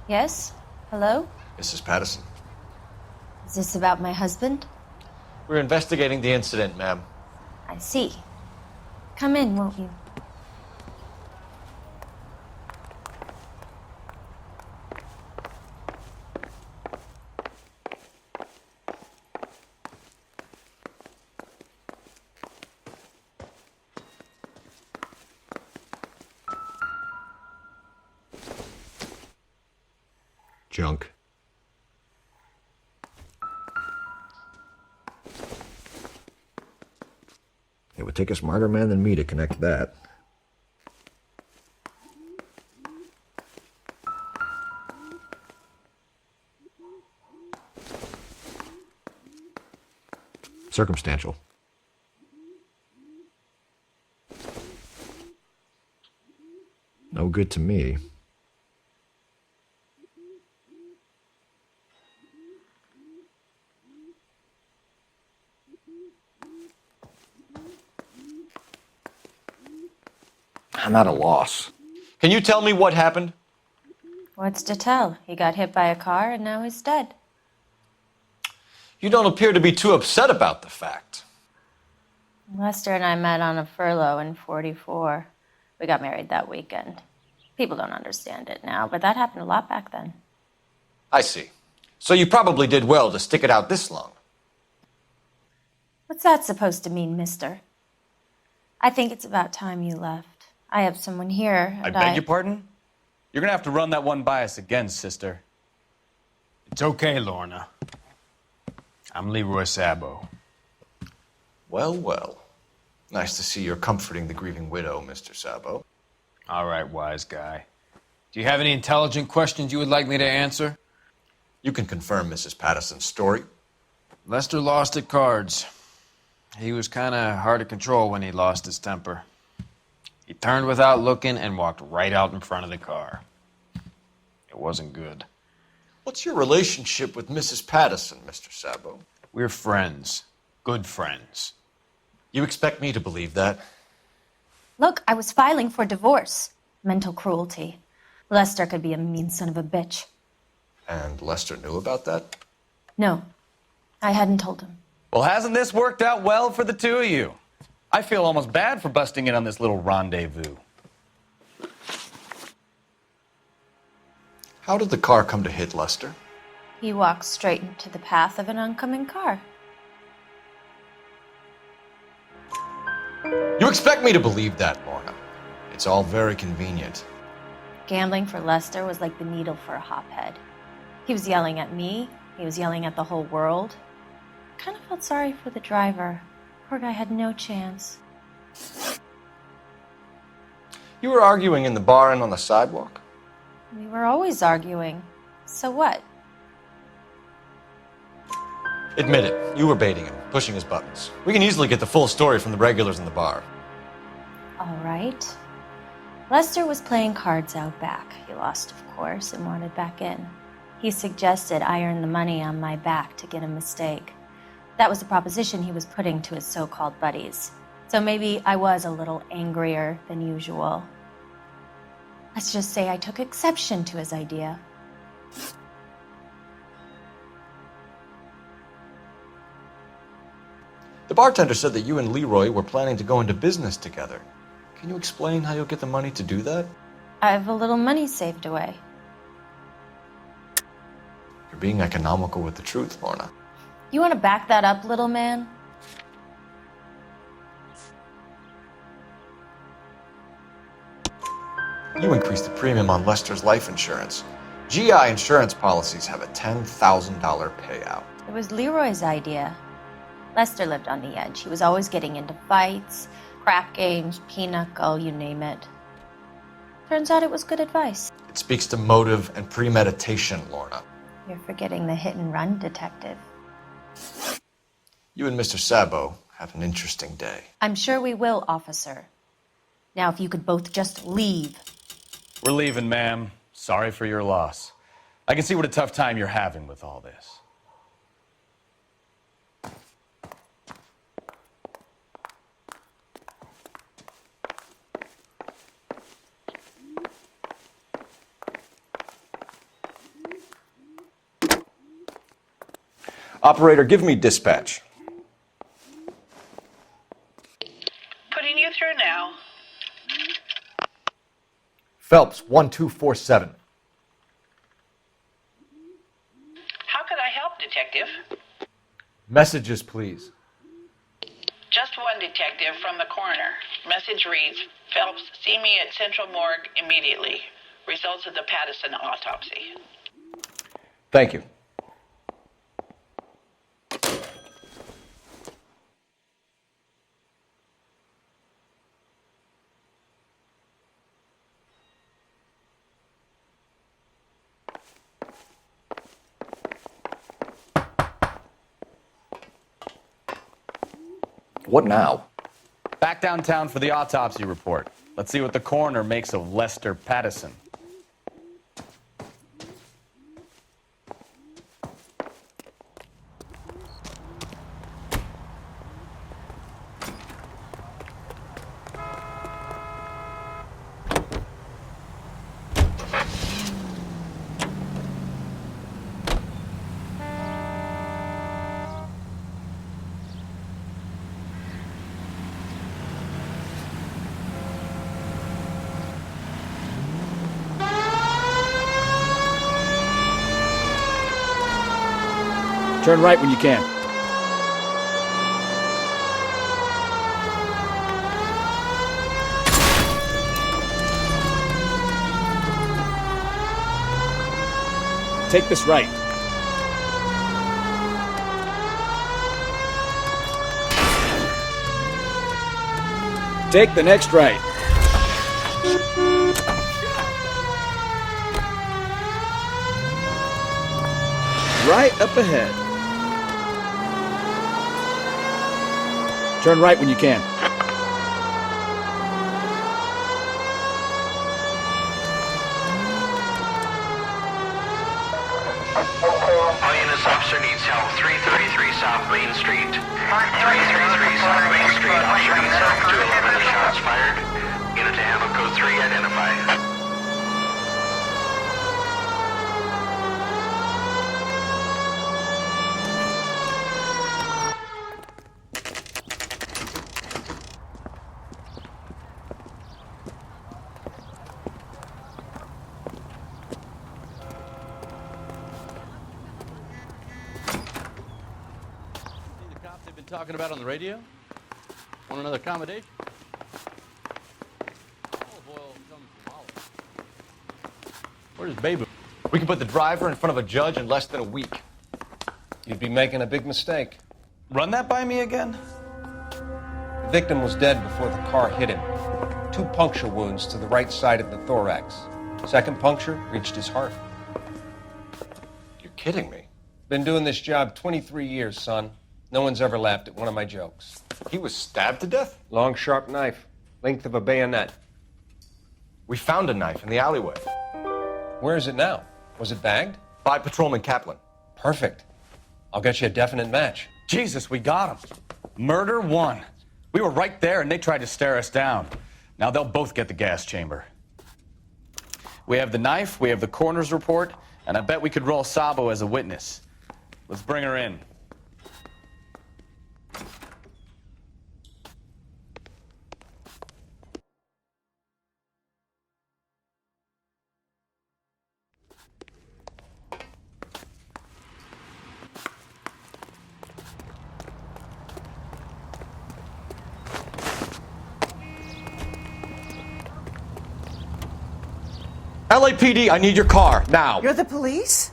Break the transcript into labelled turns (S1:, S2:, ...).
S1: Yes? Hello?
S2: Mrs. Pattison.
S1: Is this about my husband?
S2: We're investigating the incident, ma'am.
S1: I see. Come in, won't you?
S2: Junk. It would take a smarter man than me to connect that. Circumstantial. No good to me. I'm at a loss. Can you tell me what happened?
S1: What's to tell? He got hit by a car and now he's dead.
S2: You don't appear to be too upset about the fact.
S1: Lester and I met on a furlough in '44. We got married that weekend. People don't understand it now, but that happened a lot back then.
S2: I see. So you probably did well to stick it out this long.
S1: What's that supposed to mean, mister? I think it's about time you left. I have someone here,
S3: I
S1: and
S3: beg your pardon? You're gonna have to run that one by us again, sister.
S4: It's okay, Lorna. I'm Leroy Sabo.
S2: Well, well. Nice to see you're comforting the grieving widow, Mr. Sabo.
S4: All right, wise guy. Do you have any intelligent questions you would like me to answer?
S2: You can confirm Mrs. Pattison's story.
S4: Lester lost at cards. He was kind of hard to control when he lost his temper. He turned without looking and walked right out in front of the car. It wasn't good.
S2: What's your relationship with Mrs. Pattison, Mr. Sabo?
S4: We're friends. Good friends.
S2: You expect me to believe that?
S1: Look, I was filing for divorce. Mental cruelty. Lester could be a mean son of a bitch.
S2: And Lester knew about that?
S1: No, I hadn't told him.
S3: Well, hasn't this worked out well for the two of you? I feel almost bad for busting in on this little rendezvous.
S2: How did the car come to hit Lester?
S1: He walked straight into the path of an oncoming car.
S2: You expect me to believe that, Lorna? It's all very convenient.
S1: Gambling for Lester was like the needle for a hophead. He was yelling at me. He was yelling at the whole world. I kind of felt sorry for the driver. Poor guy had no chance.
S2: You were arguing in the bar and on the sidewalk?
S1: We were always arguing. So what?
S2: Admit it, you were baiting him, pushing his buttons. We can easily get the full story from the regulars in the bar.
S1: All right. Lester was playing cards out back. He lost, of course, and wanted back in. He suggested I earn the money on my back to get a mistake. That was the proposition he was putting to his so-called buddies. So maybe I was a little angrier than usual. Let's just say I took exception to his idea.
S2: The bartender said that you and Leroy were planning to go into business together. Can you explain how you'll get the money to do that?
S1: I have a little money saved away.
S2: You're being economical with the truth, Lorna.
S1: You want to back that up, little man?
S2: You increased the premium on Lester's life insurance. GI insurance policies have a $10,000 payout.
S1: It was Leroy's idea. Lester lived on the edge. He was always getting into fights, crap games, pinochle, you name it. Turns out it was good advice.
S2: It speaks to motive and premeditation, Lorna.
S1: You're forgetting the hit-and-run detective.
S2: You and Mr. Sabo have an interesting day.
S1: I'm sure we will, officer. Now, if you could both just leave.
S3: We're leaving, ma'am. Sorry for your loss. I can see what a tough time you're having with all this.
S2: Operator, give me dispatch.
S5: Putting you through now.
S2: Phelps, 1247.
S5: How could I help, Detective?
S2: Messages, please.
S5: Just one detective from the coroner. Message reads, Phelps, see me at Central Morgue immediately. Results of the Pattison autopsy.
S2: Thank you. What now?
S3: Back downtown for the autopsy report. Let's see what the coroner makes of Lester Pattison.
S6: Turn right when you can. Take this right. Take the next right. Right up ahead. Turn right when you can.
S7: All units, officer needs help. 333 South Main Street. 333 South Main Street. Officer needs help. 211 shots fired. Unit to handle code 3, identify.
S3: They've been talking about on the radio? Want another accommodation? Olive oil comes from olive. Where's Babu?
S2: We can put the driver in front of a judge in less than a week.
S8: You'd be making a big mistake.
S3: Run that by me again?
S8: The victim was dead before the car hit him. 2 puncture wounds to the right side of the thorax. Second puncture reached his heart.
S2: You're kidding me.
S8: Been doing this job 23 years, son. No one's ever laughed at one of my jokes.
S2: He was stabbed to death?
S8: Long, sharp knife. Length of a bayonet.
S2: We found a knife in the alleyway.
S8: Where is it now? Was it bagged?
S2: By Patrolman Kaplan.
S8: Perfect. I'll get you a definite match.
S3: Jesus, we got him. Murder 1. We were right there and they tried to stare us down. Now they'll both get the gas chamber. We have the knife, we have the coroner's report, and I bet we could roll Sabo as a witness. Let's bring her in.
S2: LAPD, I need your car, now.
S9: You're the police?